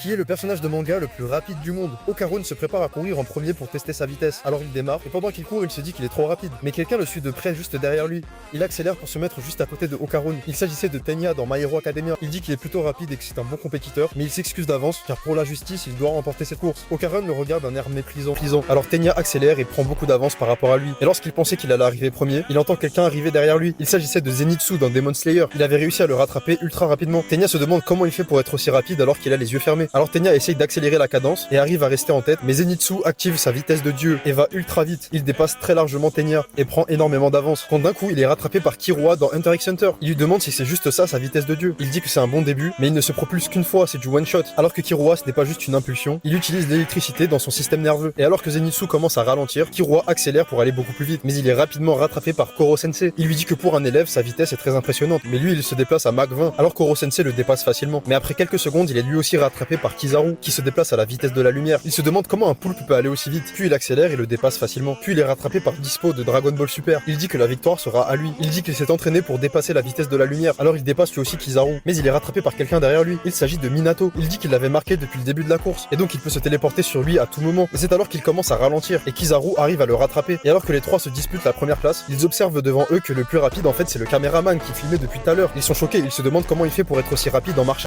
Qui est le personnage de manga le plus rapide du monde? Okarun se prépare à courir en premier pour tester sa vitesse. Alors il démarre, et pendant qu'il court, il se dit qu'il est trop rapide. Mais quelqu'un le suit de près juste derrière lui. Il accélère pour se mettre juste à côté de Okarun. Il s'agissait de Tenya dans My Hero Academia. Il dit qu'il est plutôt rapide et que c'est un bon compétiteur, mais il s'excuse d'avance car pour la justice, il doit remporter cette course. Okarun le regarde d'un air méprisant. Alors Tenya accélère et prend beaucoup d'avance par rapport à lui. Et lorsqu'il pensait qu'il allait arriver premier, il entend quelqu'un arriver derrière lui. Il s'agissait de Zenitsu dans Demon Slayer. Il avait réussi à le rattraper ultra rapidement. Tenya se demande comment il fait pour être aussi rapide alors qu'il a les yeux fermés. Alors Tenya essaye d'accélérer la cadence et arrive à rester en tête, mais Zenitsu active sa vitesse de dieu et va ultra vite. Il dépasse très largement Tenya et prend énormément d'avance. Quand d'un coup, il est rattrapé par Killua dans Hunter x Hunter. Il lui demande si c'est juste ça sa vitesse de dieu. Il dit que c'est un bon début, mais il ne se propulse qu'une fois, c'est du one shot. Alors que Killua, ce n'est pas juste une impulsion, il utilise l'électricité dans son système nerveux. Et alors que Zenitsu commence à ralentir, Killua accélère pour aller beaucoup plus vite, mais il est rapidement rattrapé par Koro Sensei. Il lui dit que pour un élève, sa vitesse est très impressionnante, mais lui, il se déplace à Mach 20, alors Koro Sensei le dépasse facilement. Mais après quelques secondes, il est lui aussi rattrapé par Kizaru, qui se déplace à la vitesse de la lumière. Il se demande comment un poulpe peut aller aussi vite, puis il accélère et le dépasse facilement. Puis il est rattrapé par Dispo de Dragon Ball Super. Il dit que la victoire sera à lui. Il dit qu'il s'est entraîné pour dépasser la vitesse de la lumière, alors il dépasse lui aussi Kizaru. Mais il est rattrapé par quelqu'un derrière lui. Il s'agit de Minato. Il dit qu'il l'avait marqué depuis le début de la course, et donc il peut se téléporter sur lui à tout moment. Et c'est alors qu'il commence à ralentir, et Kizaru arrive à le rattraper. Et alors que les trois se disputent la première place, ils observent devant eux que le plus rapide en fait c'est le caméraman qui filmait depuis tout à l'heure. Ils sont choqués, ils se demandent comment il fait pour être aussi rapide en marche